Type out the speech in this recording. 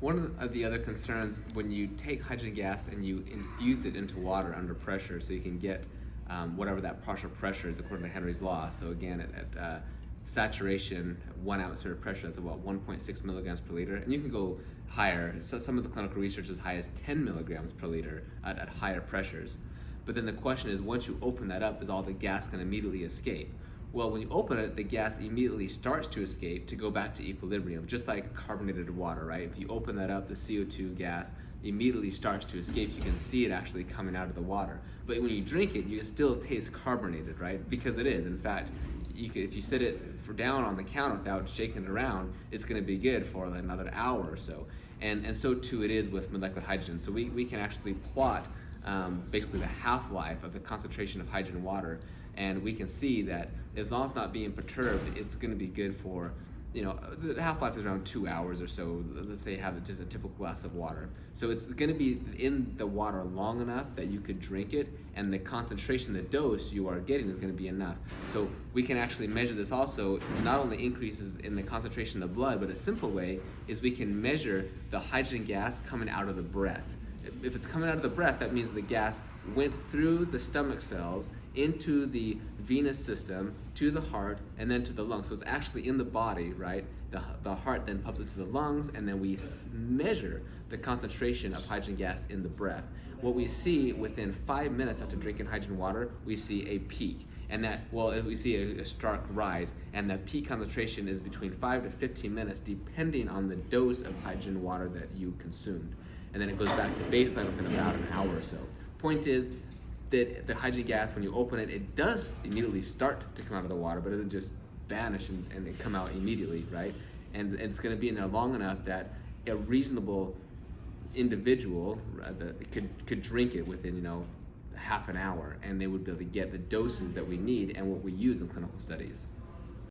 One of the other concerns when you take hydrogen gas and you infuse it into water under pressure, so you can get whatever that partial pressure is according to Henry's law. So again, at saturation, 1 atmosphere of pressure, that's about 1.6 milligrams per liter, and you can go higher. So some of the clinical research is as high as 10 milligrams per liter at higher pressures. But then the question is, once you open that up, is all the gas going to immediately escape? Well, when you open it, the gas immediately starts to escape to go back to equilibrium, just like carbonated water, right? If you open that up, the CO2 gas immediately starts to escape. You can see it actually coming out of the water. But when you drink it, you still taste carbonated, right? Because it is. In fact, if you sit it down on the counter without shaking it around, it's going to be good for another hour or so. And so too it is with molecular hydrogen. So we can actually plot basically the half-life of the concentration of hydrogen in water, and we can see that as long as it's not being perturbed, it's going to be good for, the half-life is around 2 hours or so. Let's say have just a typical glass of water. So it's going to be in the water long enough that you could drink it, and the concentration, the dose you are getting is going to be enough. So we can actually measure this also. Not only increases in the concentration of blood, but a simple way is we can measure the hydrogen gas coming out of the breath. If it's coming out of the breath, that means the gas went through the stomach cells into the venous system, to the heart, and then to the lungs. So it's actually in the body, right? The heart then pumps it to the lungs, and then we measure the concentration of hydrogen gas in the breath. What we see within 5 minutes after drinking hydrogen water, we see a peak. And we see a stark rise, and the peak concentration is between 5 to 15 minutes, depending on the dose of hydrogen water that you consumed. And then it goes back to baseline within about an hour or so. Point is that the hydrogen gas, when you open it, it does immediately start to come out of the water, but it doesn't just vanish and it come out immediately, right? And it's going to be in there long enough that a reasonable individual could drink it within, half an hour, and they would be able to get the doses that we need and what we use in clinical studies.